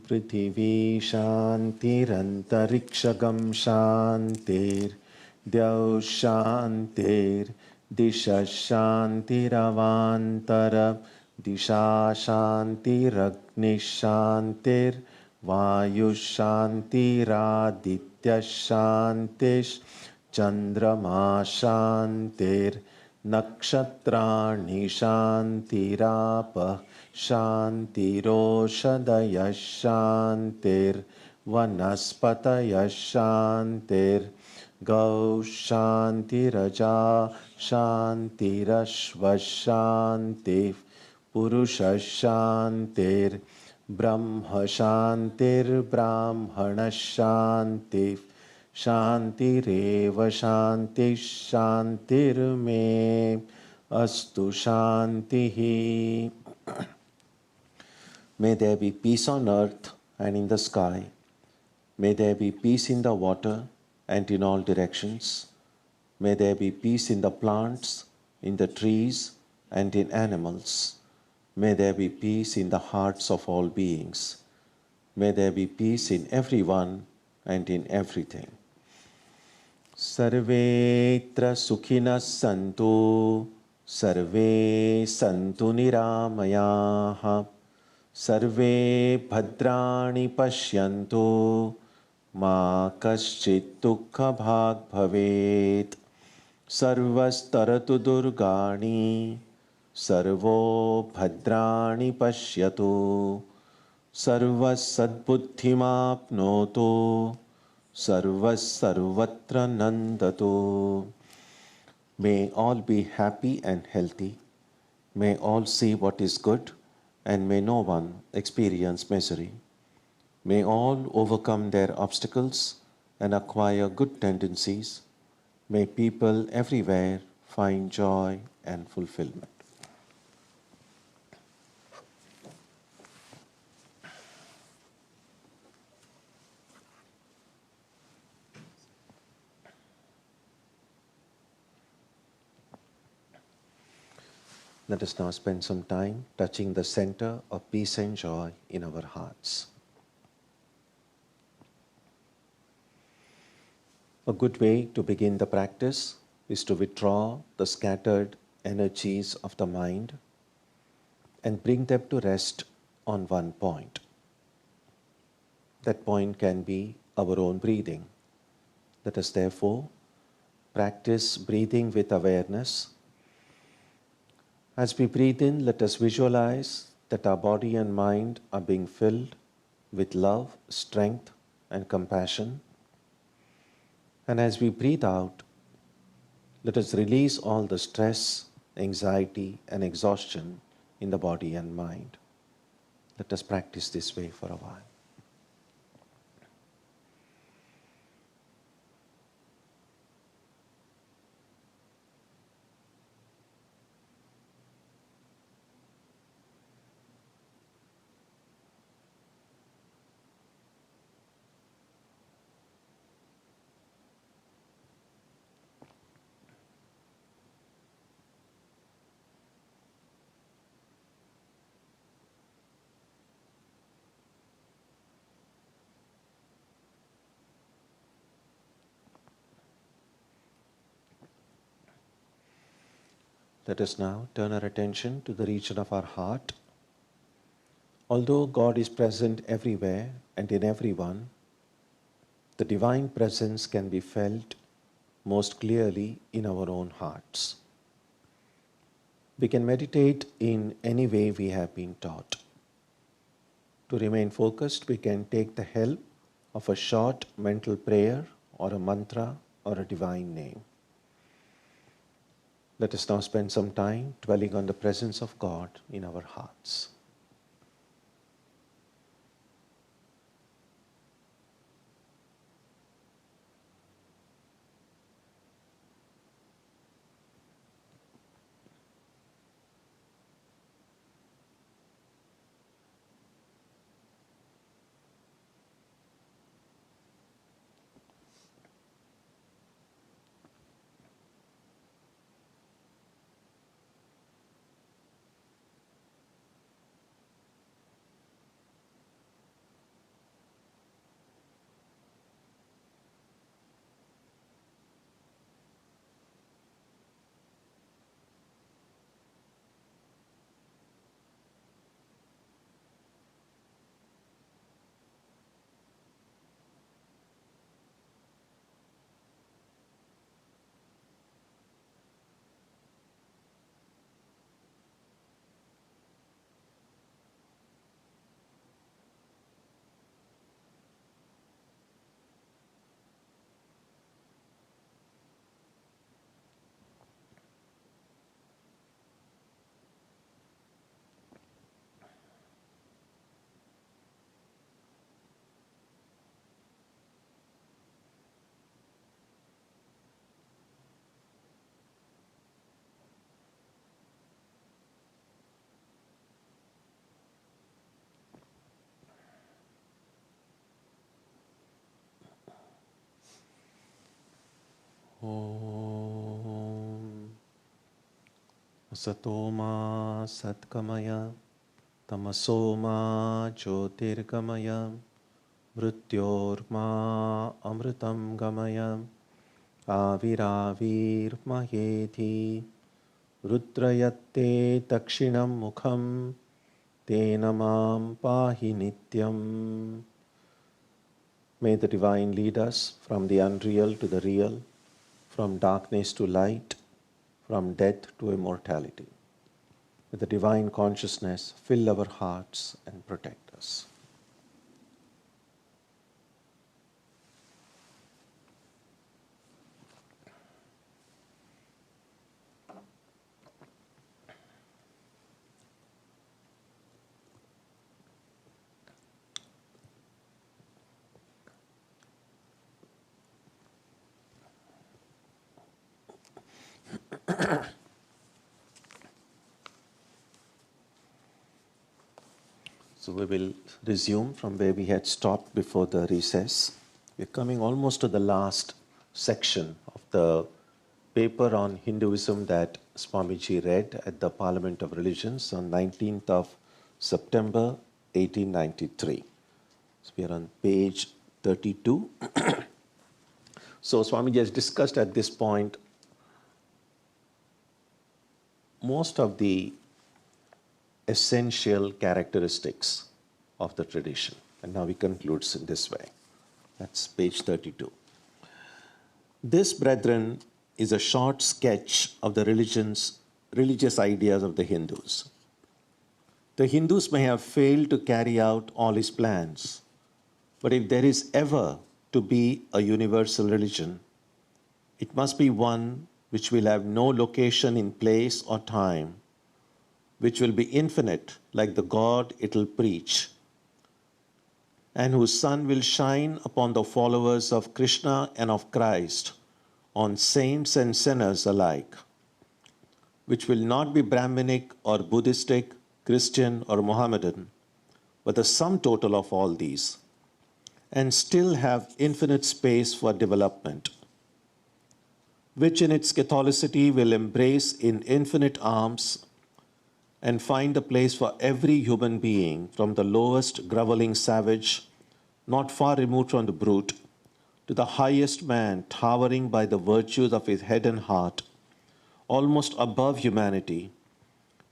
Prithvi Shantirantariksha Shantir Dyav Shantir Disha Shantiravantara Disha Shantiragni Shantir Vayu Shantiraditya Shantish Chandrama Shantir Nakshatrani Shantirapa Shantiroshadaya Shantir Vanaspataya Shantir Gau Shantiraja Shantirashva Shantir Purusha Shantir Brahma Shantir Brahmana Shantir Shantireva Shanti Shantir Me Astu Shantihi. May there be peace on earth and in the sky. May there be peace in the water and in all directions. May there be peace in the plants, in the trees, and in animals. May there be peace in the hearts of all beings. May there be peace in everyone and in everything. Sarvetra sukhinas santu, sarve santu niramayaha, sarve bhadrani pashyantu, ma kaschit dukkha bhag bhavet, sarvastaratu durgani, sarvo bhadrani pashyatu, sarvas sadbuddhimapnotu, sarvas sarvatra nandatu. May all be happy and healthy. May all see what is good, and may no one experience misery. May all overcome their obstacles and acquire good tendencies. May people everywhere find joy and fulfillment. Let us now spend some time touching the center of peace and joy in our hearts. A good way to begin the practice is to withdraw the scattered energies of the mind and bring them to rest on one point. That point can be our own breathing. Let us therefore practice breathing with awareness. As we breathe in, let us visualize that our body and mind are being filled with love, strength, and compassion. And as we breathe out, let us release all the stress, anxiety, and exhaustion in the body and mind. Let us practice this way for a while. Let us now turn our attention to the region of our heart. Although God is present everywhere and in everyone, the divine presence can be felt most clearly in our own hearts. We can meditate in any way we have been taught. To remain focused, we can take the help of a short mental prayer or a mantra or a divine name. Let us now spend some time dwelling on the presence of God in our hearts. Om Satoma Satkamaya Tamasoma Jyotirgamaya Mrityorma Amritam Gamaya Aviravirmaheti Rudrayatte Dakshinam Mukham Tenamam Pahi Nityam. May the Divine lead us from the unreal to the real, from darkness to light, from death to immortality. May the Divine consciousness fill our hearts and protect us. So we will resume from where we had stopped before the recess. We're coming almost to the last section of the paper on Hinduism that Swamiji read at the Parliament of Religions on 19th of September 1893. So we are on page 32. So Swamiji has discussed at this point most of the essential characteristics of the tradition. And now he concludes in this way. That's page 32. This, brethren, is a short sketch of the religious ideas of the Hindus. The Hindus may have failed to carry out all his plans, but if there is ever to be a universal religion, it must be one which will have no location in place or time, which will be infinite like the God it will preach, and whose sun will shine upon the followers of Krishna and of Christ, on saints and sinners alike, which will not be Brahminic or Buddhistic, Christian or Mohammedan, but the sum total of all these, and still have infinite space for development, which in its Catholicity will embrace in infinite arms and find a place for every human being, from the lowest groveling savage, not far removed from the brute, to the highest man towering by the virtues of his head and heart, almost above humanity,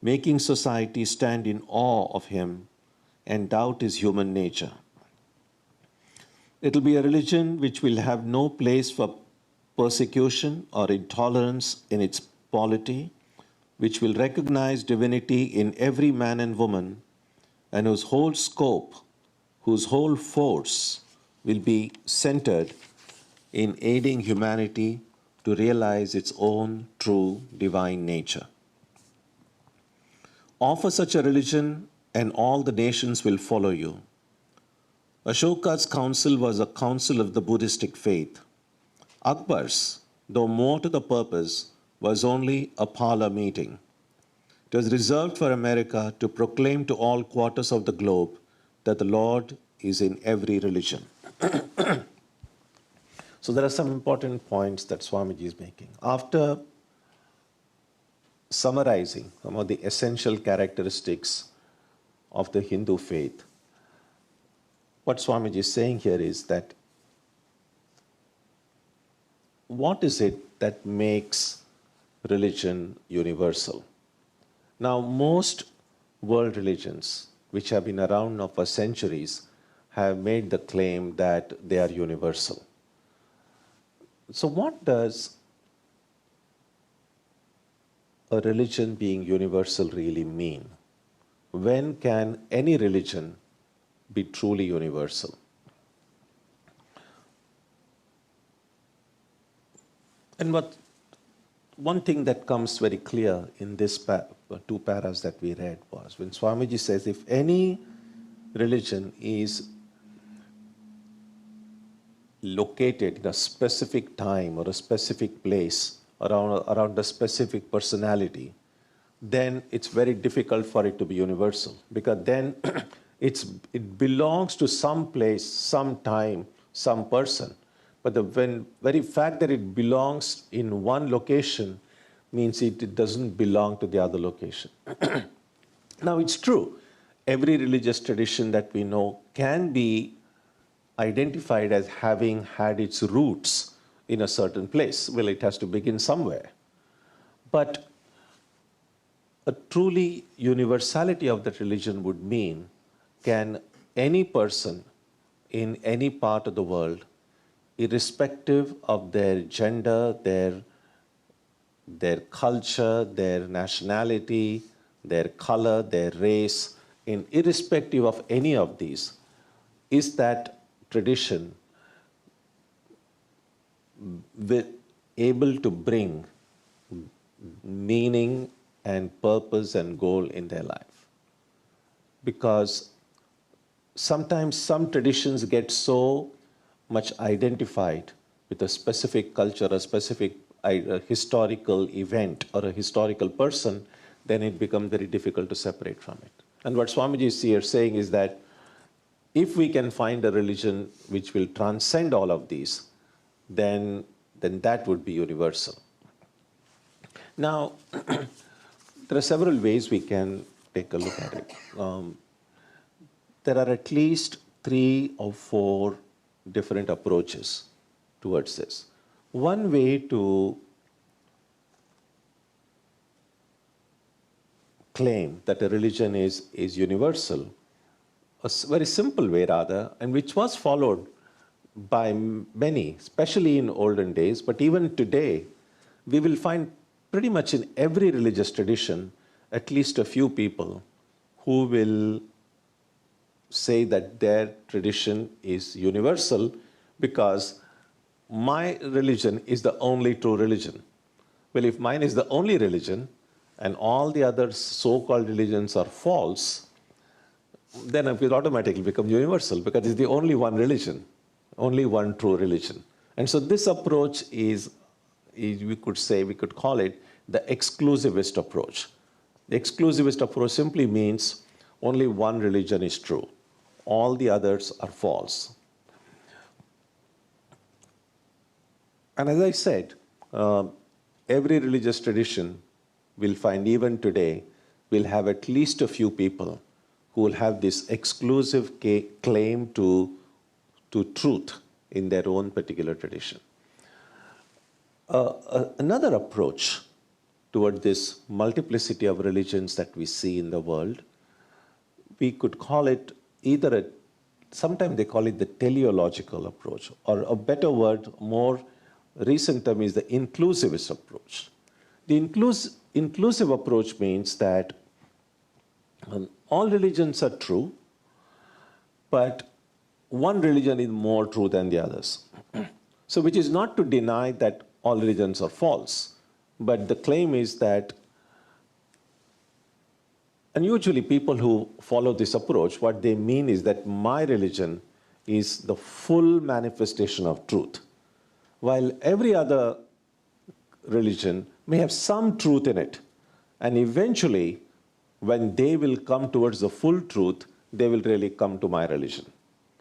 making society stand in awe of him and doubt his human nature. It will be a religion which will have no place for persecution or intolerance in its polity, which will recognize divinity in every man and woman, and whose whole scope, whose whole force will be centered in aiding humanity to realize its own true divine nature. Offer such a religion, and all the nations will follow you. Ashoka's council was a council of the Buddhistic faith. Akbar's, though more to the purpose, was only a parlor meeting. It was reserved for America to proclaim to all quarters of the globe that the Lord is in every religion. So there are some important points that Swamiji is making. After summarizing some of the essential characteristics of the Hindu faith, what Swamiji is saying here is that what is it that makes religion universal? Now, most world religions, which have been around now for centuries, have made the claim that they are universal. So what does a religion being universal really mean? When can any religion be truly universal? And one thing that comes very clear in this two paras that we read was when Swamiji says, if any religion is located in a specific time or a specific place around a specific personality, then it's very difficult for it to be universal, because then it belongs to some place, some time, some person. But the very fact that it belongs in one location means it doesn't belong to the other location. Now, it's true, every religious tradition that we know can be identified as having had its roots in a certain place. Well, it has to begin somewhere. But a truly universality of that religion would mean, can any person in any part of the world, irrespective of their gender, their culture, their nationality, their color, their race, irrespective of any of these, is that tradition able to bring meaning and purpose and goal in their life? Because sometimes some traditions get so much identified with a specific culture, a specific historical event or a historical person, then it becomes very difficult to separate from it. And what Swamiji is here saying is that if we can find a religion which will transcend all of these, then that would be universal. Now, there are several ways we can take a look at it. There are at least 3 or 4 different approaches towards this. One way to claim that a religion is universal, a very simple way rather, and which was followed by many, especially in olden days, but even today, we will find pretty much in every religious tradition at least a few people who will say that their tradition is universal because my religion is the only true religion. Well, if mine is the only religion and all the other so-called religions are false, then it will automatically become universal because it's the only one religion, only one true religion. And so this approach is we could call it the exclusivist approach. The exclusivist approach simply means only one religion is true. All the others are false. And as I said, every religious tradition will find even today will have at least a few people who will have this exclusive claim to truth in their own particular tradition. Another approach toward this multiplicity of religions that we see in the world, we could call it sometimes they call it the teleological approach, or a better word, more recent term is the inclusivist approach. The inclusive approach means that all religions are true, but one religion is more true than the others. So which is not to deny that all religions are false, but the claim is that, and usually people who follow this approach, what they mean is that my religion is the full manifestation of truth, while every other religion may have some truth in it. And eventually, when they will come towards the full truth, they will really come to my religion.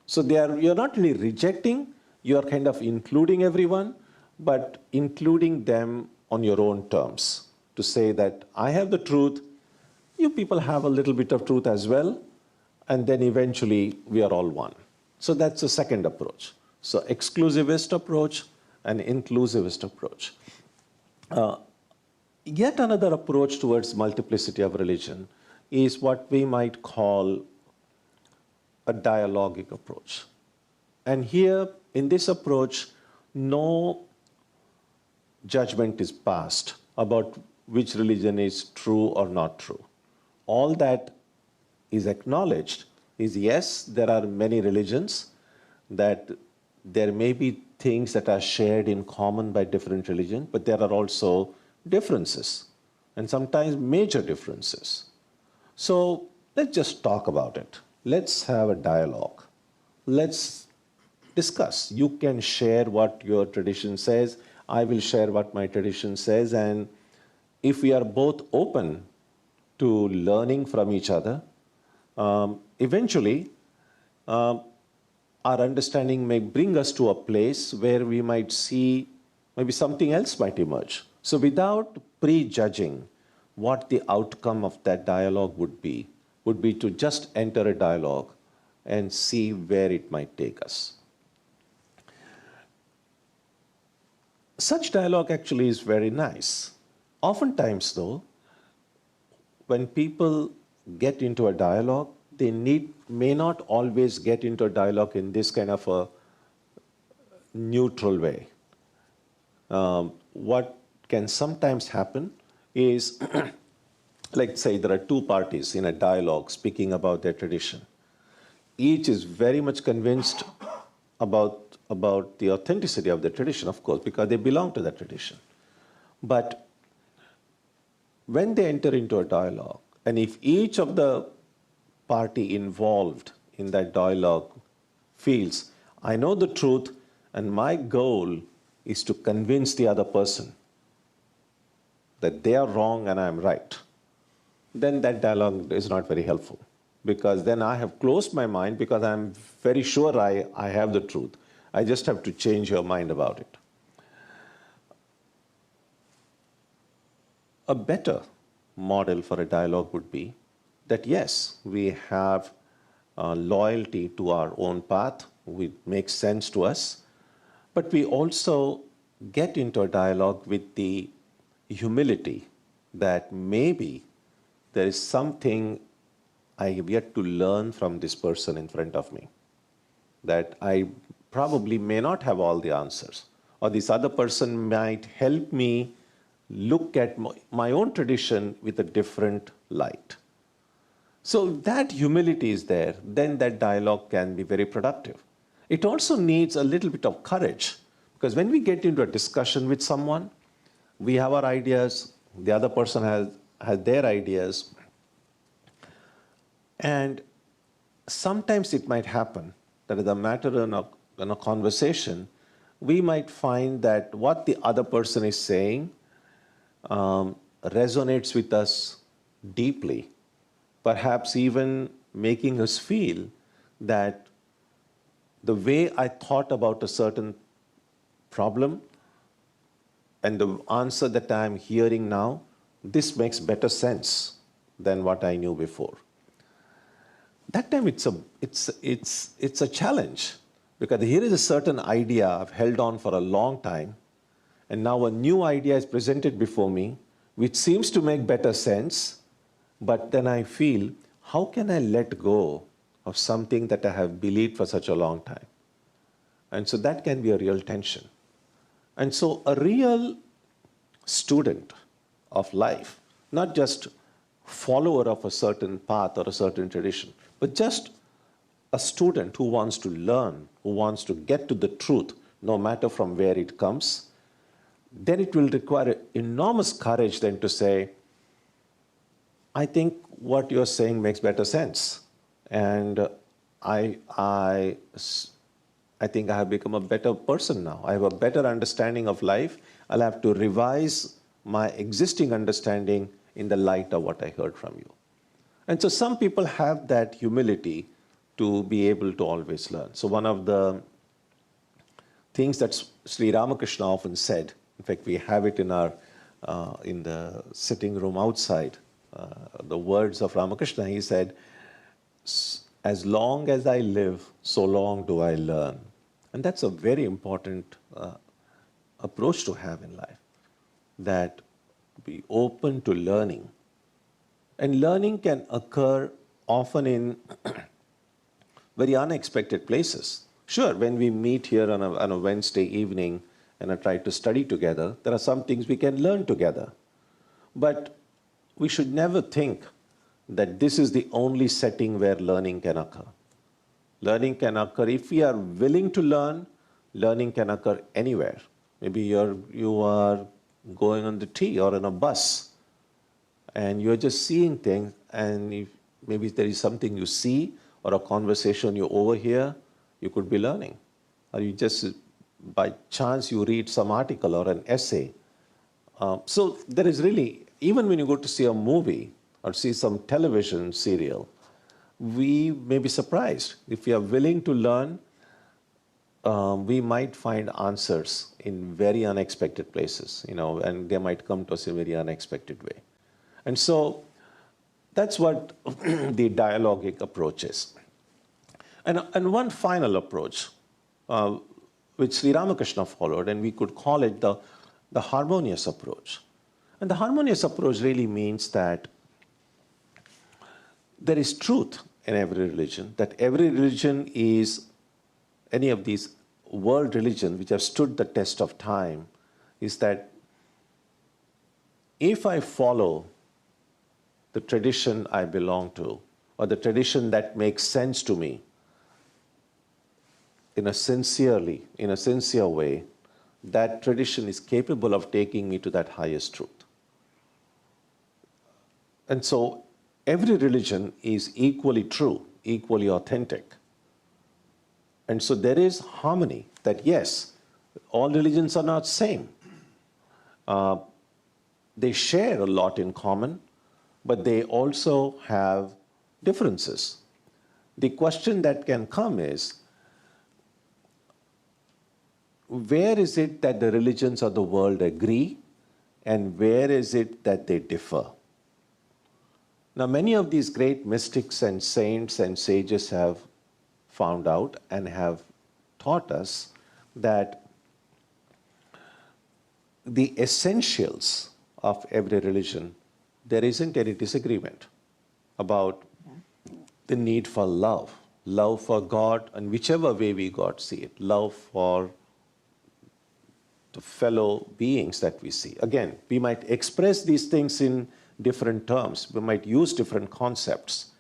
So you're not really rejecting, you're kind of including everyone, but including them on your own terms, to say that I have the truth, you people have a little bit of truth as well, and then eventually we are all one. So that's the second approach. So exclusivist approach and inclusivist approach. Yet another approach towards multiplicity of religion is what we might call a dialogic approach. And here, in this approach, no judgment is passed about which religion is true or not true. All that is acknowledged is, yes, there are many religions, that there may be things that are shared in common by different religions, but there are also differences, and sometimes major differences. So let's just talk about it. Let's have a dialogue. Let's discuss. You can share what your tradition says. I will share what my tradition says. And if we are both open to learning from each other, eventually our understanding may bring us to a place where we might see maybe something else might emerge. So without prejudging what the outcome of that dialogue would be to just enter a dialogue and see where it might take us. Such dialogue actually is very nice. Oftentimes though, when people get into a dialogue, they may not always get into a dialogue in this kind of a neutral way. What can sometimes happen is, like say there are two parties in a dialogue speaking about their tradition. Each is very much convinced about the authenticity of the tradition, of course, because they belong to that tradition. But when they enter into a dialogue, and if each of the party involved in that dialogue feels, I know the truth and my goal is to convince the other person that they are wrong and I am right, then that dialogue is not very helpful. Because then I have closed my mind because I'm very sure I have the truth. I just have to change your mind about it. A better model for a dialogue would be that yes, we have loyalty to our own path, it makes sense to us, but we also get into a dialogue with the humility that maybe there is something I have yet to learn from this person in front of me, that I probably may not have all the answers, or this other person might help me look at my own tradition with a different light. So that humility is there, then that dialogue can be very productive. It also needs a little bit of courage, because when we get into a discussion with someone, we have our ideas, the other person has their ideas, and sometimes it might happen that as a matter in a conversation, we might find that what the other person is saying resonates with us deeply, perhaps even making us feel that the way I thought about a certain problem and the answer that I'm hearing now, this makes better sense than what I knew before. That time it's a challenge, because here is a certain idea I've held on for a long time, and now a new idea is presented before me, which seems to make better sense, but then I feel, how can I let go of something that I have believed for such a long time? And so that can be a real tension. And so a real student of life, not just follower of a certain path or a certain tradition, but just a student who wants to learn, who wants to get to the truth, no matter from where it comes, then it will require enormous courage then to say, I think what you're saying makes better sense. And I think I have become a better person now. I have a better understanding of life. I'll have to revise my existing understanding in the light of what I heard from you. And so some people have that humility to be able to always learn. So one of the things that Shri Ramakrishna often said, in fact, we have it in the sitting room outside, the words of Ramakrishna, he said, as long as I live, so long do I learn. And that's a very important approach to have in life, that be open to learning. And learning can occur often in very unexpected places. Sure, when we meet here on a Wednesday evening and try to study together, there are some things we can learn together. But we should never think that this is the only setting where learning can occur. Learning can occur if we are willing to learn. Learning can occur anywhere. Maybe you are going on the T or on a bus, and you're just seeing things, and maybe there is something you see or a conversation you overhear, you could be learning. Or you just, by chance, you read some article or an essay. So there is really, even when you go to see a movie or see some television serial, we may be surprised. If we are willing to learn, we might find answers in very unexpected places, and they might come to us in a very unexpected way. And so that's what the dialogic approach is. And one final approach, which Sri Ramakrishna followed, and we could call it the harmonious approach. And the harmonious approach really means that there is truth in every religion, that every religion is, any of these world religions which have stood the test of time, is that if I follow the tradition I belong to, or the tradition that makes sense to me, in a sincere way, that tradition is capable of taking me to that highest truth. And so every religion is equally true, equally authentic. And so there is harmony, that yes, all religions are not same. They share a lot in common, but they also have differences. The question that can come is, where is it that the religions of the world agree, and where is it that they differ? Now, many of these great mystics and saints and sages have found out and have taught us that the essentials of every religion, there isn't any disagreement about the need for love for God, and whichever way we God see it, love for the fellow beings that we see. Again, we might express these things in different terms, we might use different concepts,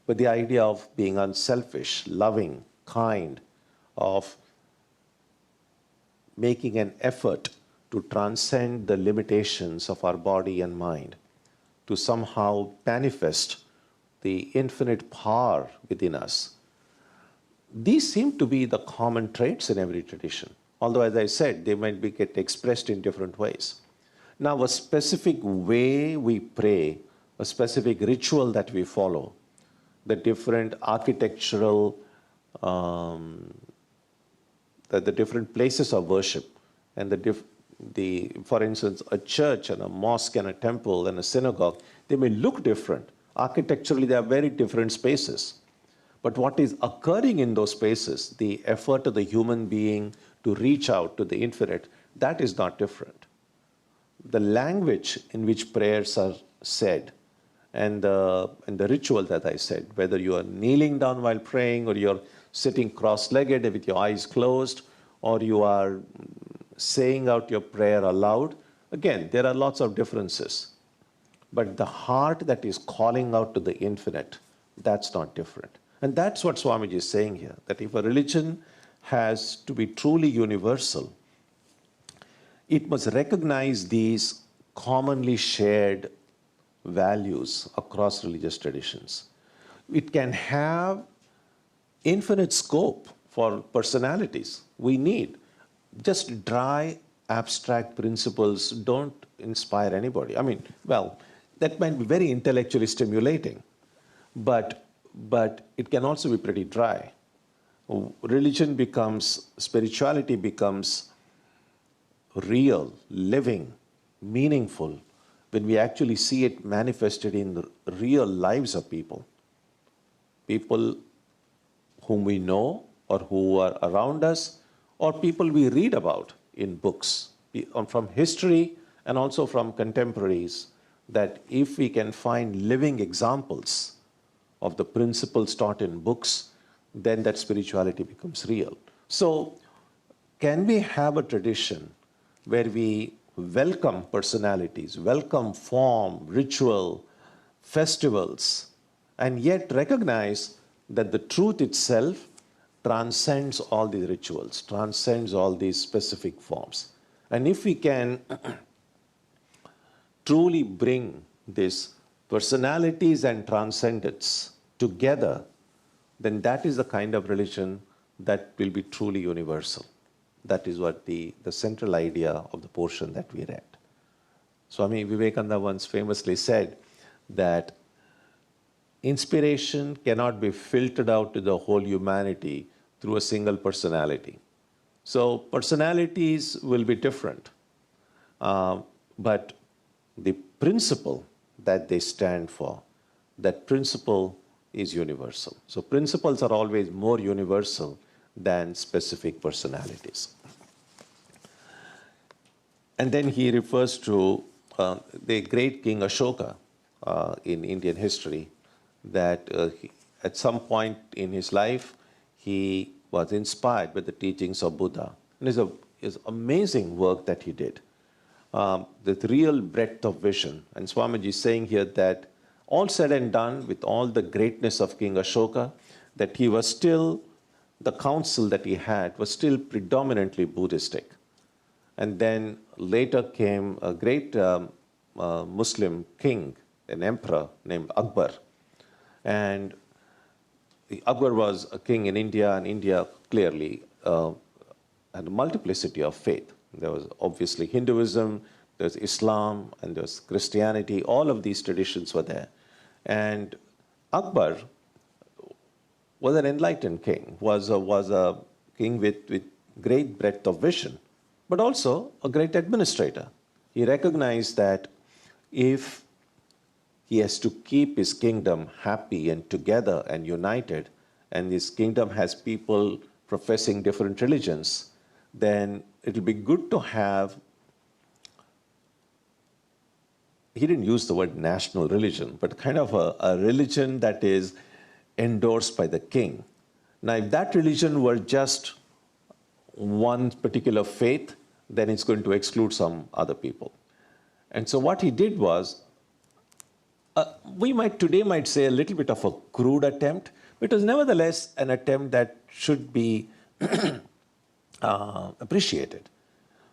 but the idea of being unselfish, loving, kind, of making an effort to transcend the limitations of our body and mind, to somehow manifest the infinite power within us. These seem to be the common traits in every tradition. Although, as I said, they might get expressed in different ways. Now, a specific way we pray, a specific ritual that we follow, the different architectural, the different places of worship, and for instance, a church and a mosque and a temple and a synagogue, they may look different. Architecturally, they are very different spaces. But what is occurring in those spaces, the effort of the human being to reach out to the infinite, that is not different. The language in which prayers are said and the ritual that I said, whether you are kneeling down while praying, or you're sitting cross-legged with your eyes closed, or you are saying out your prayer aloud, again, there are lots of differences. But the heart that is calling out to the infinite, that's not different. And that's what Swamiji is saying here, that if a religion has to be truly universal, it must recognize these commonly shared values across religious traditions. It can have infinite scope for personalities. We need just dry, abstract principles don't inspire anybody. I mean, well, that might be very intellectually stimulating, but it can also be pretty dry. Spirituality becomes real, living, meaningful, when we actually see it manifested in the real lives of people. People whom we know or who are around us, or people we read about in books, from history and also from contemporaries, that if we can find living examples of the principles taught in books, then that spirituality becomes real. So, can we have a tradition where we welcome personalities, welcome form, ritual, festivals, and yet recognize that the truth itself transcends all these rituals, transcends all these specific forms? And if we can truly bring these personalities and transcendence together, then that is the kind of religion that will be truly universal. That is what the central idea of the portion that we read. Swami Vivekananda once famously said that inspiration cannot be filtered out to the whole humanity through a single personality. So personalities will be different, but the principle that they stand for, that principle is universal. So principles are always more universal than specific personalities. And then he refers to the great King Ashoka in Indian history, that at some point in his life, he was inspired by the teachings of Buddha. And it's amazing work that he did. The real breadth of vision. And Swamiji is saying here that all said and done, with all the greatness of King Ashoka, that he was still, the council that he had was still predominantly Buddhistic. And then later came a great Muslim king, an emperor named Akbar. And Akbar was a king in India, and India clearly had a multiplicity of faith. There was obviously Hinduism, there's Islam, and there's Christianity. All of these traditions were there. And Akbar was an enlightened king, was a king with great breadth of vision, but also a great administrator. He recognized that if he has to keep his kingdom happy and together and united, and his kingdom has people professing different religions, then it will be good to have, he didn't use the word national religion, but kind of a religion that is endorsed by the king. Now, if that religion were just one particular faith, then it's going to exclude some other people. And so what he did was, we today might say a little bit of a crude attempt, but it was nevertheless an attempt that should be appreciated.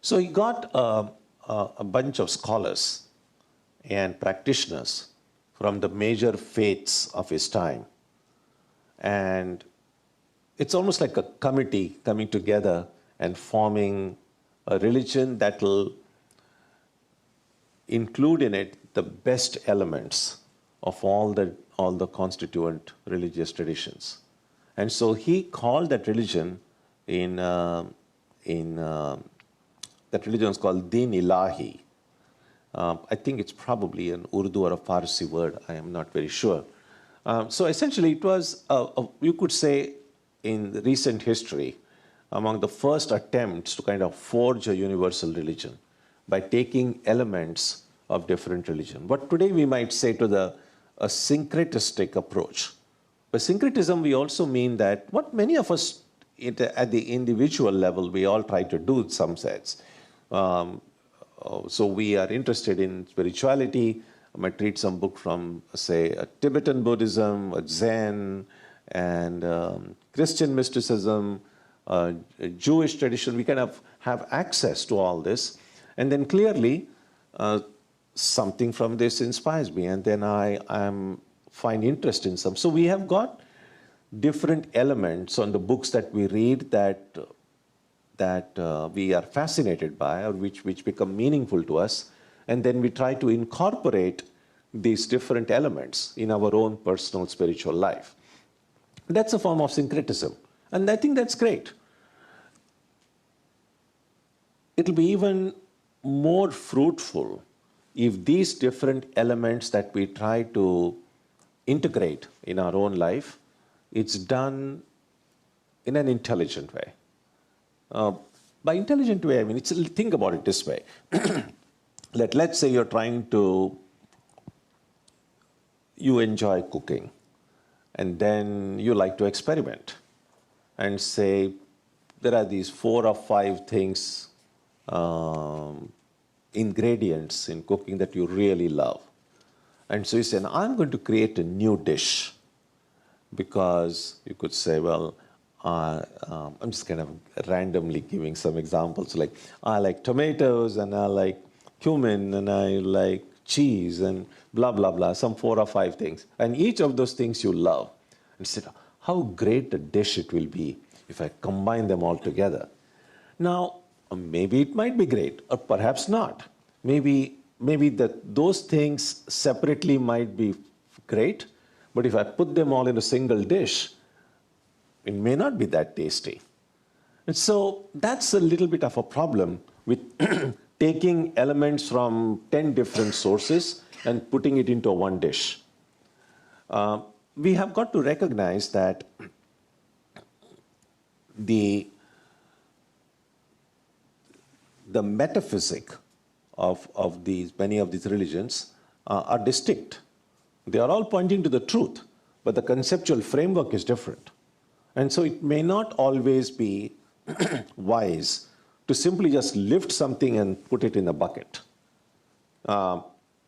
So he got a bunch of scholars and practitioners from the major faiths of his time. And it's almost like a committee coming together and forming a religion that will include in it the best elements of all the constituent religious traditions. And so he called that religion that religion is called Din Ilahi. I think it's probably an Urdu or a Farsi word. I am not very sure. So essentially it was, you could say, in recent history, among the first attempts to kind of forge a universal religion by taking elements of different religion. But today we might say to a syncretistic approach. By syncretism, we also mean that what many of us at the individual level, we all try to do in some sense. So we are interested in spirituality. I might read some book from, say, a Tibetan Buddhism, a Zen, and Christian mysticism, Jewish tradition. We kind of have access to all this. And then clearly, something from this inspires me, and then I find interest in some. So we have got different elements on the books that we read that we are fascinated by, or which become meaningful to us, and then we try to incorporate these different elements in our own personal spiritual life. That's a form of syncretism, and I think that's great. It'll be even more fruitful if these different elements that we try to integrate in our own life, it's done in an intelligent way. By intelligent way, I mean, think about it this way. Let's say you enjoy cooking, and then you like to experiment and say, there are these 4 or 5 things, ingredients in cooking that you really love. And so you say, I'm going to create a new dish, because you could say, well, I'm just kind of randomly giving some examples, like I like tomatoes, and I like cumin, and I like cheese, and blah, blah, blah, some 4 or 5 things. And each of those things you love. And said, how great a dish it will be if I combine them all together. Now, maybe it might be great, or perhaps not. Maybe those things separately might be great, but if I put them all in a single dish, it may not be that tasty. And so that's a little bit of a problem with taking elements from 10 different sources and putting it into one dish. We have got to recognize that the metaphysic of many of these religions are distinct. They are all pointing to the truth, but the conceptual framework is different. And so it may not always be wise to simply just lift something and put it in a bucket. If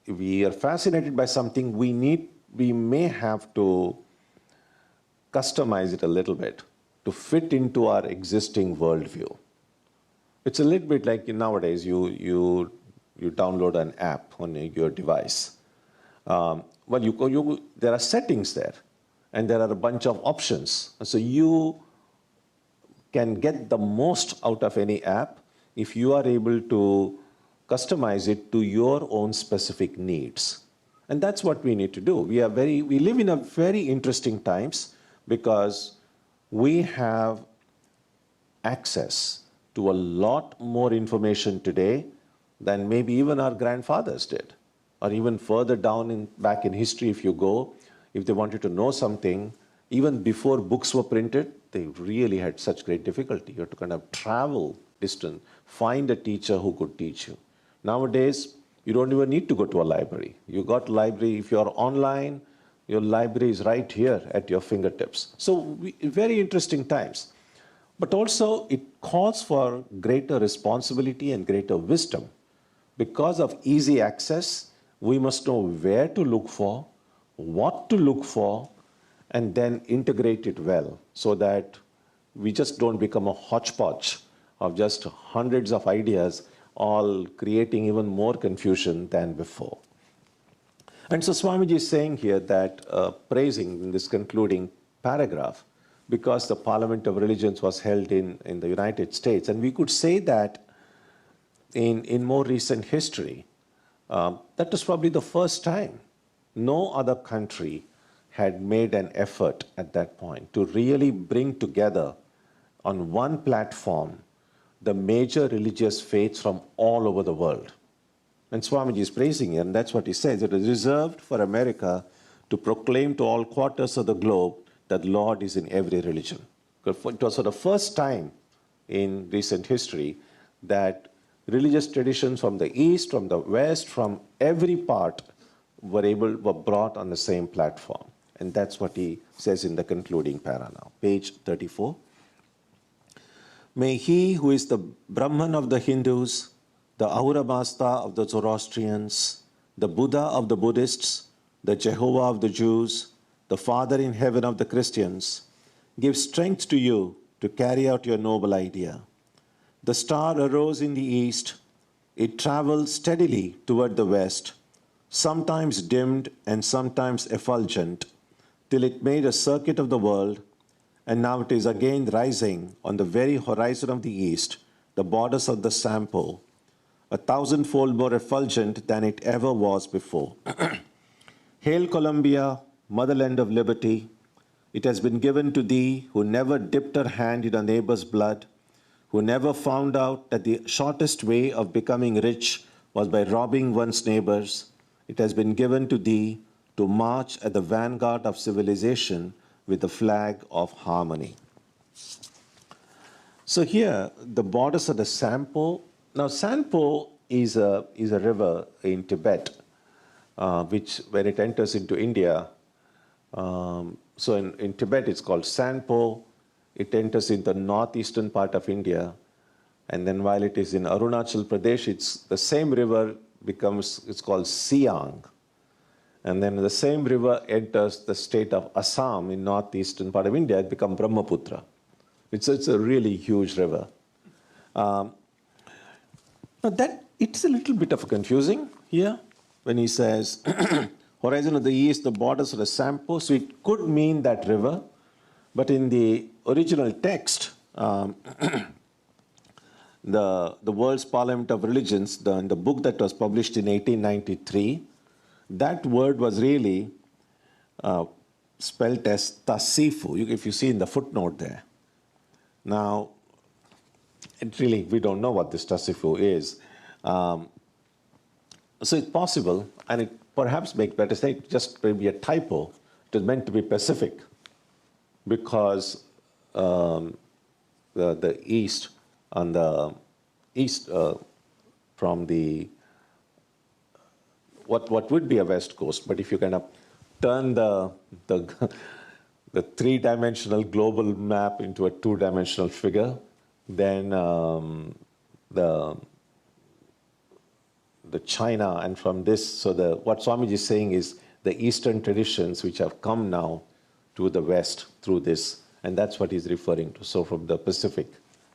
we are fascinated by something, we may have to customize it a little bit to fit into our existing worldview. It's a little bit like nowadays you download an app on your device. There are settings there, and there are a bunch of options. So you can get the most out of any app if you are able to customize it to your own specific needs. And that's what we need to do. We live in a very interesting times because we have access to a lot more information today than maybe even our grandfathers did. Or even further back in history, if you go, if they wanted to know something, even before books were printed, they really had such great difficulty. You had to kind of travel distance, find a teacher who could teach you. Nowadays, you don't even need to go to a library. You got library, if you're online, your library is right here at your fingertips. So very interesting times. But also it calls for greater responsibility and greater wisdom. Because of easy access, we must know where to look for, what to look for, and then integrate it well so that we just don't become a hodgepodge of just hundreds of ideas, all creating even more confusion than before. And so Swamiji is saying here that, praising in this concluding paragraph, because the Parliament of Religions was held in the United States, and we could say that in more recent history, that was probably the first time. No other country had made an effort at that point to really bring together on one platform the major religious faiths from all over the world. And Swamiji is praising it, and that's what he says. It is reserved for America to proclaim to all quarters of the globe that the Lord is in every religion. It was for the first time in recent history that religious traditions from the East, from the West, from every part were brought on the same platform. And that's what he says in the concluding para now. Page 34. May he who is the Brahman of the Hindus, the Ahura Mazda of the Zoroastrians, the Buddha of the Buddhists, the Jehovah of the Jews, the Father in heaven of the Christians, give strength to you to carry out your noble idea. The star arose in the east. It traveled steadily toward the west, sometimes dimmed and sometimes effulgent, till it made a circuit of the world, and now it is again rising on the very horizon of the east, the borders of the Sampo, 1,000-fold more effulgent than it ever was before. Hail Columbia, motherland of liberty. It has been given to thee who never dipped her hand in a neighbor's blood, who never found out that the shortest way of becoming rich was by robbing one's neighbors. It has been given to thee to march at the vanguard of civilization with the flag of harmony. So here, the borders of the Sampo. Now, Sampo is a river in Tibet, which when it enters into India, so in Tibet it's called Sampo. It enters in the northeastern part of India, and then while it is in Arunachal Pradesh, it's the same river it's called Siang. And then the same river enters the state of Assam in northeastern part of India, it becomes Brahmaputra. It's a really huge river. Now that it's a little bit of confusing here when he says horizon of the east, the borders of the Sampo. So it could mean that river, but in the original text, the World's Parliament of Religions, the book that was published in 1893, that word was really spelt as Tasifu, if you see in the footnote there. Now, And really, we don't know what this Tasifu is. So it's possible, and it perhaps makes better say it just maybe a typo. It is meant to be Pacific, because the east, on the east from the what would be a west coast, but if you kind of turn the the three-dimensional global map into a two-dimensional figure, then the China, and from this, so what Swamiji is saying is the Eastern traditions which have come now to the West through this, and that's what he's referring to. So from the Pacific,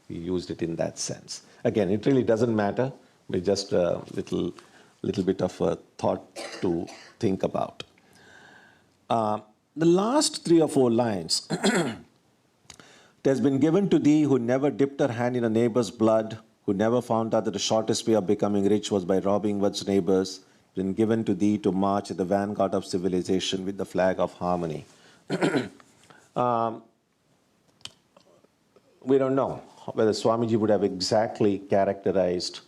he used it in that sense. Again, it really doesn't matter, but just a little bit of a thought to think about. The last 3 or 4 lines. It has been given to thee who never dipped her hand in a neighbor's blood, who never found out that the shortest way of becoming rich was by robbing one's neighbors, been given to thee to march at the vanguard of civilization with the flag of harmony. We don't know whether Swamiji would have exactly characterized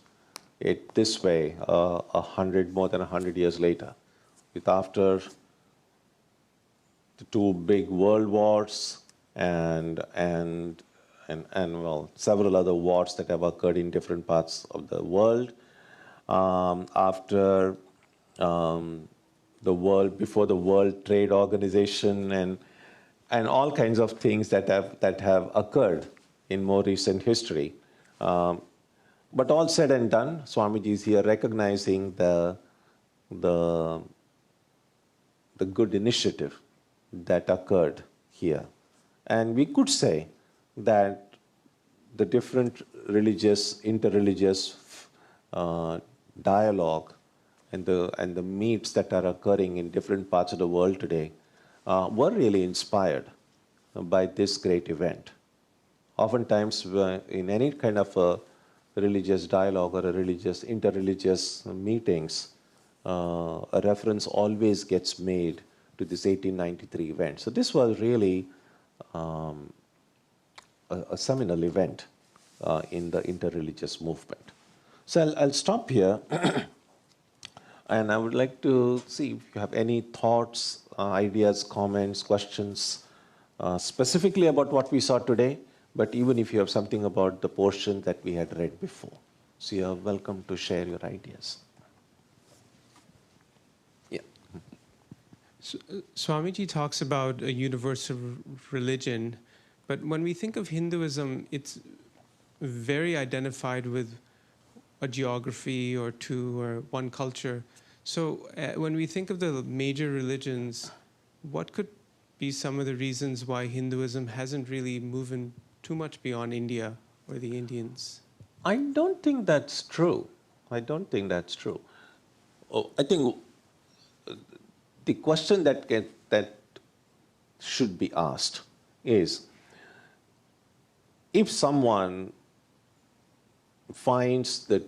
it this way more than 100 years later. With after the 2 big world wars and well, several other wars that have occurred in different parts of the world. After before the World Trade Organization and all kinds of things that have occurred in more recent history. But all said and done, Swamiji is here recognizing the good initiative that occurred here. And we could say that the different religious, interreligious dialogue and the meets that are occurring in different parts of the world today were really inspired by this great event. Oftentimes, in any kind of a religious dialogue or a interreligious meetings, a reference always gets made to this 1893 event. So this was really a seminal event in the interreligious movement. So I'll stop here, and I would like to see if you have any thoughts, ideas, comments, questions, specifically about what we saw today, but even if you have something about the portion that we had read before. So you're welcome to share your ideas. Yeah. So, Swamiji talks about a universal religion, but when we think of Hinduism, it's very identified with a geography or 2 or 1 culture. So when we think of the major religions, what could be some of the reasons why Hinduism hasn't really moved too much beyond India or the Indians? I don't think that's true. I think the question that should be asked is, if someone finds the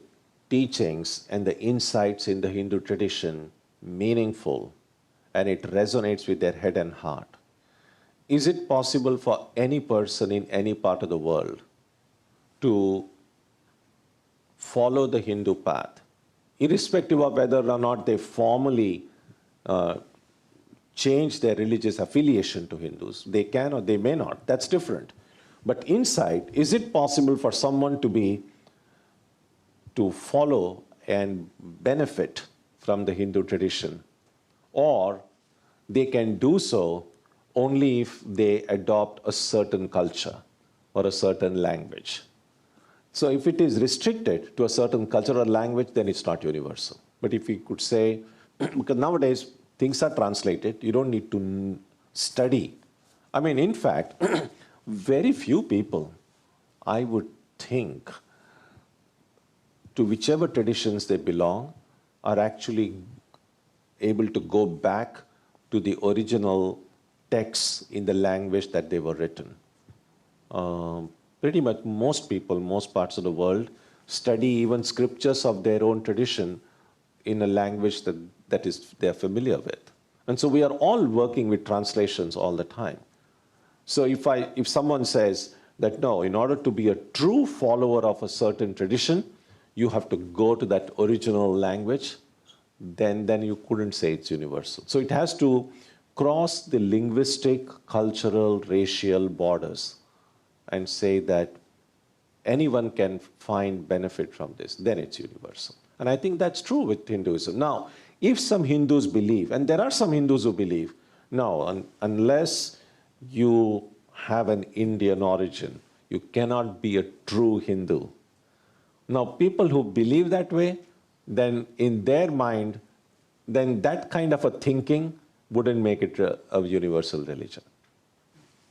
teachings and the insights in the Hindu tradition meaningful and it resonates with their head and heart, is it possible for any person in any part of the world to follow the Hindu path, irrespective of whether or not they formally change their religious affiliation to Hindus? They can or they may not. That's different. But inside, is it possible for someone to follow and benefit from the Hindu tradition? Or they can do so only if they adopt a certain culture or a certain language. So if it is restricted to a certain culture or language, then it's not universal. But if we could say, because nowadays things are translated, you don't need to study. I mean, in fact, very few people, I would think, to whichever traditions they belong, are actually able to go back to the original texts in the language that they were written. Pretty much most people, most parts of the world, study even scriptures of their own tradition in a language that is they're familiar with. And so we are all working with translations all the time. So if someone says, that no, in order to be a true follower of a certain tradition, you have to go to that original language, then you couldn't say it's universal. So it has to cross the linguistic, cultural, racial borders and say that anyone can find benefit from this, then it's universal. And I think that's true with Hinduism. Now, if some Hindus believe, and there are some Hindus who believe, no, unless you have an Indian origin, you cannot be a true Hindu. Now, people who believe that way, then in their mind, then that kind of a thinking wouldn't make it a universal religion.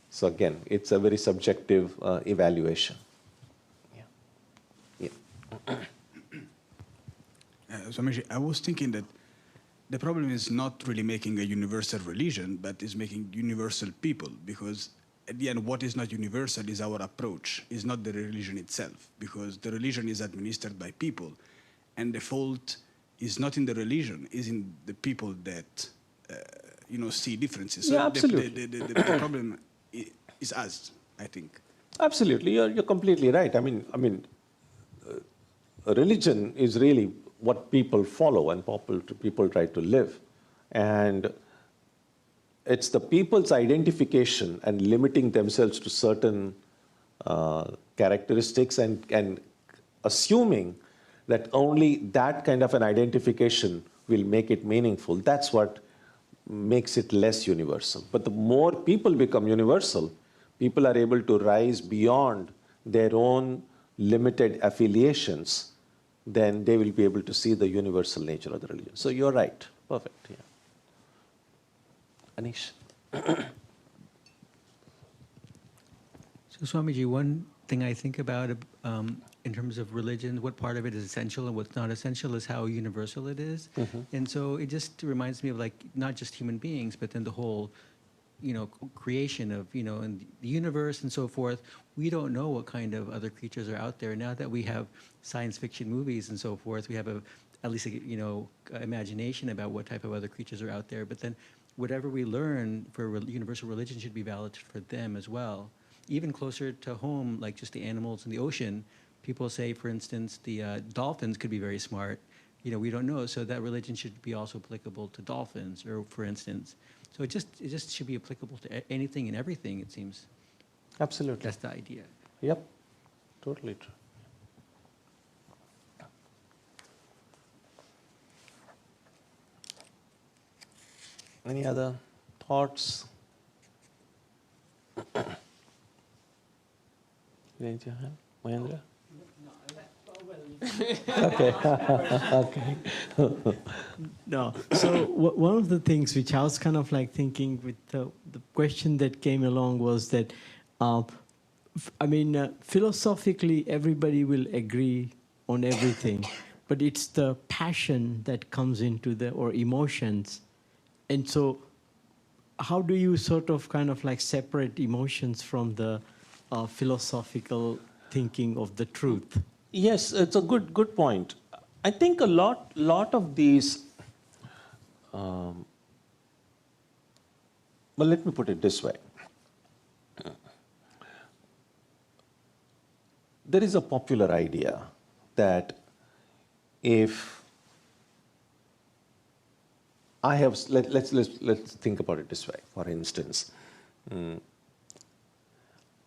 So again, it's a very subjective evaluation. Yeah. Swamiji, I was thinking that the problem is not really making a universal religion, but is making universal people, because at the end, what is not universal is our approach, is not the religion itself, because the religion is administered by people, and the fault is not in the religion, is in the people that see differences. So yeah, absolutely. The problem is us, I think. Absolutely, you're completely right. I mean, religion is really what people follow and people try to live, and it's the people's identification and limiting themselves to certain characteristics and assuming that only that kind of an identification will make it meaningful. That's what makes it less universal. But the more people become universal, people are able to rise beyond their own limited affiliations, then they will be able to see the universal nature of the religion. So you're right. Perfect. Yeah. Anish. So Swamiji, one thing I think about in terms of religion, what part of it is essential and what's not essential is how universal it is. Mm-hmm. And so it just reminds me of like not just human beings, but then the whole, creation of, and the universe and so forth. We don't know what kind of other creatures are out there. Now that we have science fiction movies and so forth, we have at least imagination about what type of other creatures are out there. But then whatever we learn for universal religion should be valid for them as well. Even closer to home, like just the animals in the ocean, people say, for instance, the dolphins could be very smart. We don't know, so that religion should be also applicable to dolphins, or for instance. So it just should be applicable to anything and everything, it seems. Absolutely. That's the idea. Yep. Totally true. Any other thoughts? Raise your hand, Mahendra. Okay. Okay. No. So one of the things which I was kind of like thinking with the question that came along was that, philosophically everybody will agree on everything, but it's the passion that comes into or emotions. And so how do you sort of kind of like separate emotions from the philosophical thinking of the truth? Yes, it's a good point. I think a lot of these, well, let me put it this way. There is a popular idea that if I have, let's think about it this way. For instance,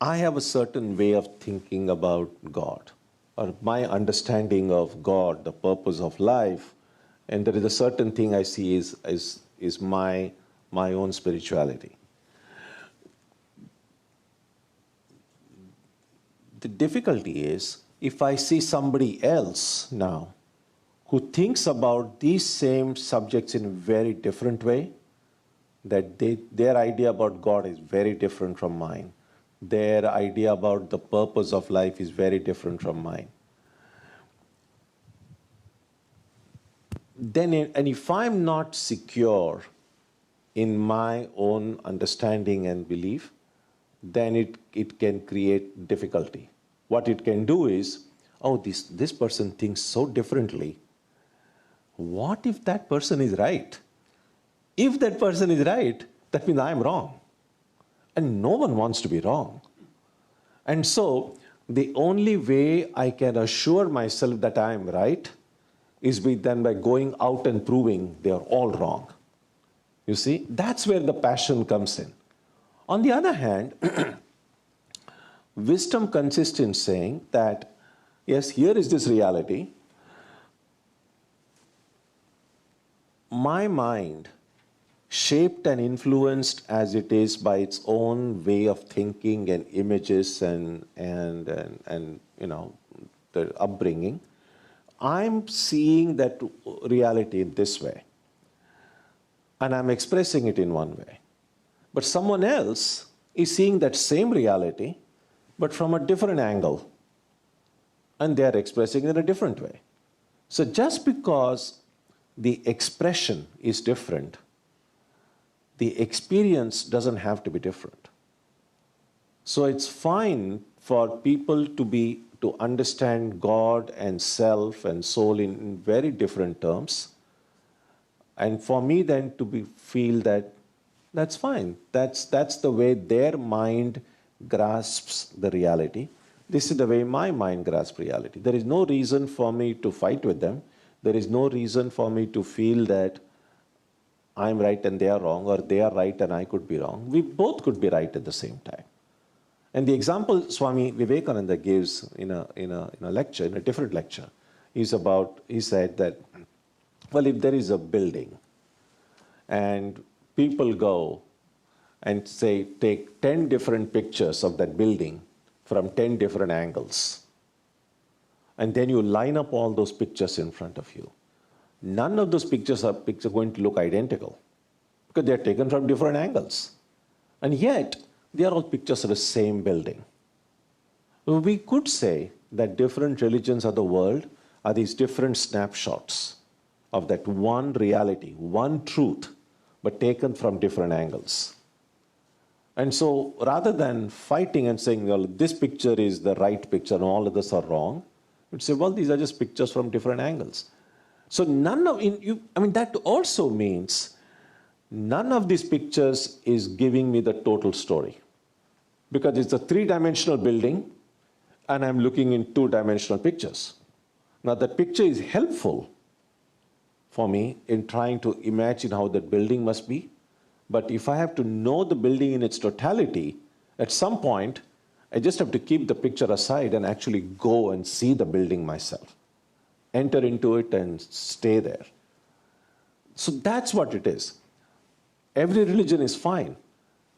I have a certain way of thinking about God, or my understanding of God, the purpose of life, and there is a certain thing I see is my own spirituality. The difficulty is if I see somebody else now who thinks about these same subjects in a very different way, that their idea about God is very different from mine. Their idea about the purpose of life is very different from mine. And if I'm not secure in my own understanding and belief, then it can create difficulty. What it can do is, oh, this person thinks so differently. What if that person is right? If that person is right, that means I'm wrong. And no one wants to be wrong. And so the only way I can assure myself that I am right is then by going out and proving they are all wrong. You see, that's where the passion comes in. On the other hand, wisdom consists in saying that, yes, here is this reality. My mind, shaped and influenced as it is by its own way of thinking and images and you know, the upbringing, I'm seeing that reality in this way. And I'm expressing it in one way. But someone else is seeing that same reality, but from a different angle. And they are expressing it in a different way. So just because the expression is different, the experience doesn't have to be different. So it's fine for people to understand God and self and soul in very different terms. And for me then to feel that that's fine. That's the way their mind grasps the reality. This is the way my mind grasps reality. There is no reason for me to fight with them. There is no reason for me to feel that I'm right and they are wrong, or they are right and I could be wrong. We both could be right at the same time. And the example Swami Vivekananda gives in a lecture, in a different lecture, he said that, well, if there is a building and people go and say, take 10 different pictures of that building from 10 different angles, and then you line up all those pictures in front of you, none of those pictures are going to look identical because they are taken from different angles. And yet, they are all pictures of the same building. We could say that different religions of the world are these different snapshots of that one reality, one truth, but taken from different angles. And so rather than fighting and saying, well, this picture is the right picture and all others are wrong, we'd say, well, these are just pictures from different angles. So that also means none of these pictures is giving me the total story. Because it's a three-dimensional building and I'm looking in two-dimensional pictures. Now that picture is helpful for me in trying to imagine how that building must be. But if I have to know the building in its totality, at some point, I just have to keep the picture aside and actually go and see the building myself. Enter into it and stay there. So that's what it is. Every religion is fine,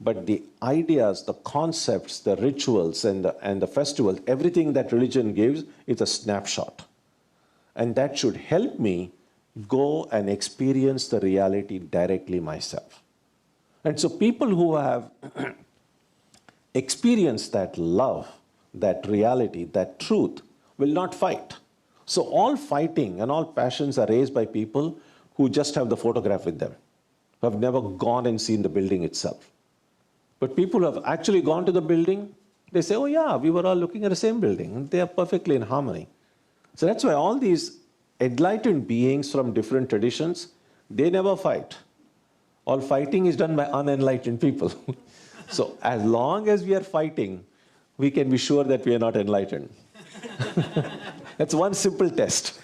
but the ideas, the concepts, the rituals, and the festivals, everything that religion gives is a snapshot. And that should help me go and experience the reality directly myself. And so people who have experienced that love, that reality, that truth, will not fight. So all fighting and all passions are raised by people who just have the photograph with them, who have never gone and seen the building itself. But people who have actually gone to the building, they say, oh yeah, we were all looking at the same building, and they are perfectly in harmony. So that's why all these enlightened beings from different traditions, they never fight. All fighting is done by unenlightened people. So as long as we are fighting, we can be sure that we are not enlightened. That's one simple test.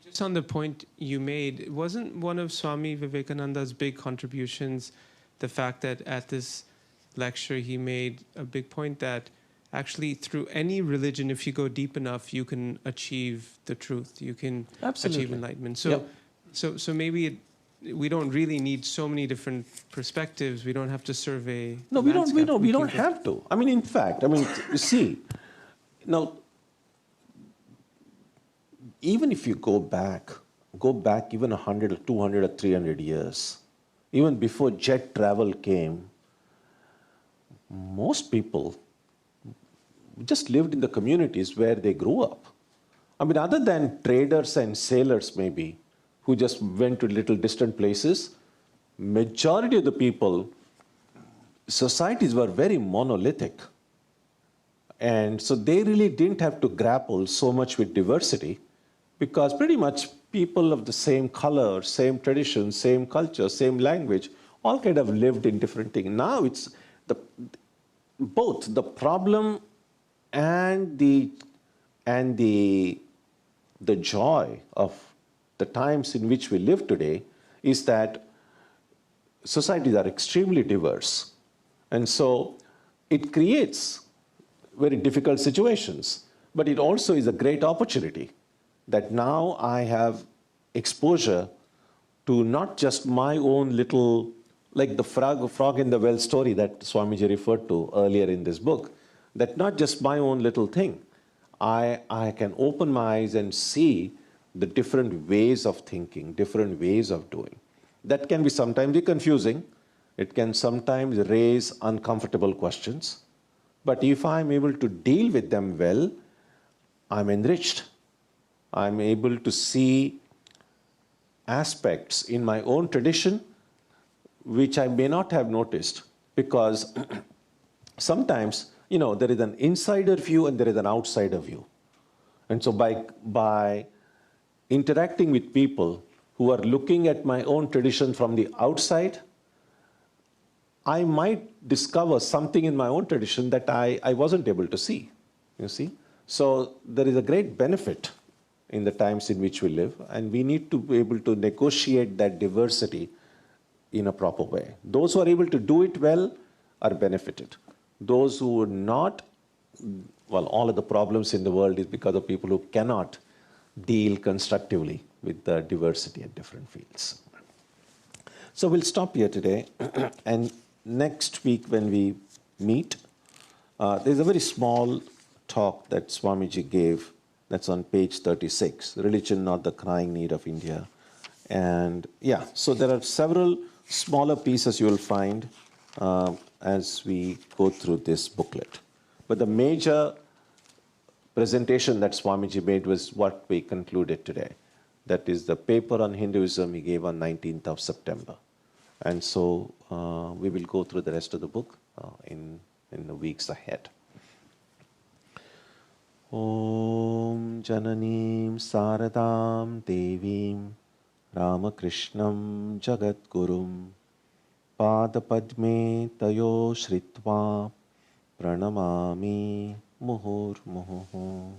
Just on the point you made, wasn't one of Swami Vivekananda's big contributions the fact that at this lecture he made a big point that actually through any religion, if you go deep enough, you can achieve the truth, you can achieve enlightenment. So, Yep. so maybe we don't really need so many different perspectives. We don't have to survey. No, we don't have to. I mean, in fact, you see, now, even if you go back even 100 or 200 or 300 years, even before jet travel came, most people just lived in the communities where they grew up. I mean, other than traders and sailors maybe, who just went to little distant places, majority of the people, societies were very monolithic. And so they really didn't have to grapple so much with diversity because pretty much people of the same color, same tradition, same culture, same language, all kind of lived in different things. Now it's both the problem and the joy of the times in which we live today is that societies are extremely diverse. And so it creates very difficult situations, but it also is a great opportunity that now I have exposure to not just my own little, like the frog in the well story that Swamiji referred to earlier in this book, that not just my own little thing. I can open my eyes and see the different ways of thinking, different ways of doing. That can be sometimes be confusing. It can sometimes raise uncomfortable questions. But if I'm able to deal with them well, I'm enriched. I'm able to see aspects in my own tradition which I may not have noticed, because sometimes, there is an insider view and there is an outsider view. And so by interacting with people who are looking at my own tradition from the outside, I might discover something in my own tradition that I wasn't able to see, you see. So there is a great benefit in the times in which we live, and we need to be able to negotiate that diversity in a proper way. Those who are able to do it well are benefited. Those who are not, well, all of the problems in the world is because of people who cannot deal constructively with the diversity in different fields. So we'll stop here today, and next week when we meet, there's a very small talk that Swamiji gave that's on page 36, Religion Not the Crying Need of India. And yeah, so there are several smaller pieces you will find as we go through this booklet. But the major presentation that Swamiji made was what we concluded today. That is the paper on Hinduism he gave on 19th of September. And so we will go through the rest of the book in the weeks ahead. Om Jananim Saradam Devim Ramakrishnam Jagadgurum Padapadme Tayo Shritva Pranamami Muhur Muhu.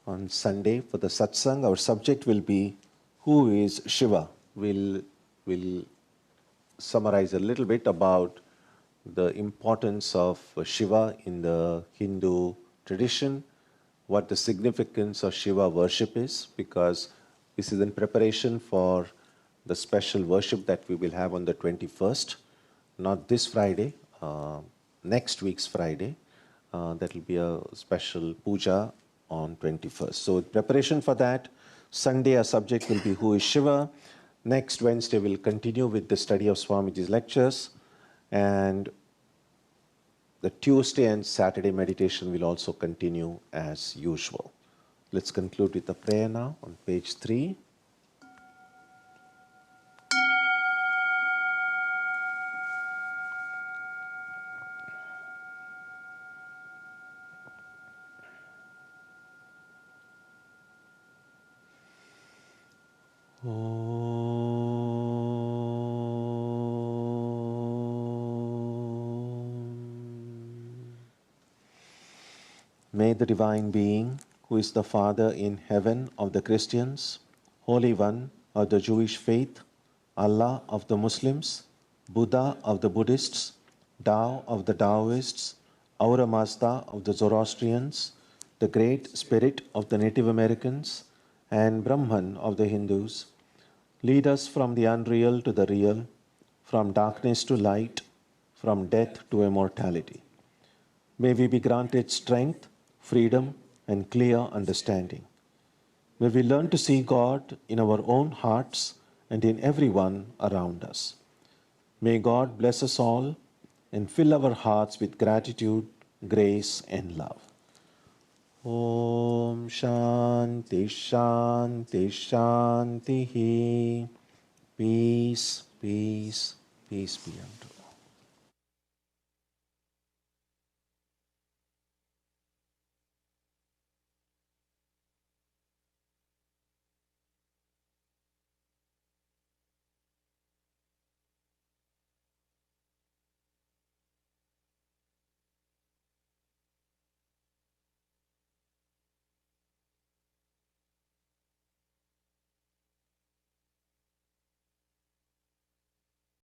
On Sunday for the satsang, our subject will be who is Shiva. We'll summarize a little bit about the importance of Shiva in the Hindu tradition, what the significance of Shiva worship is, because this is in preparation for the special worship that we will have on the 21st, not this Friday, next week's Friday. That will be a special puja on 21st. So in preparation for that, Sunday our subject will be who is Shiva. Next Wednesday we'll continue with the study of Swamiji's lectures, and the Tuesday and Saturday meditation will also continue as usual. Let's conclude with a prayer now on page 3. May the Divine Being, who is the Father in heaven of the Christians, Holy One of the Jewish faith, Allah of the Muslims, Buddha of the Buddhists, Tao of the Taoists, Aura Mazda of the Zoroastrians, the Great Spirit of the Native Americans, and Brahman of the Hindus, lead us from the unreal to the real, from darkness to light, from death to immortality. May we be granted strength, freedom, and clear understanding. May we learn to see God in our own hearts and in everyone around us. May God bless us all and fill our hearts with gratitude, grace, and love. Om Shanti Shanti Shanti. Peace, peace, peace be unto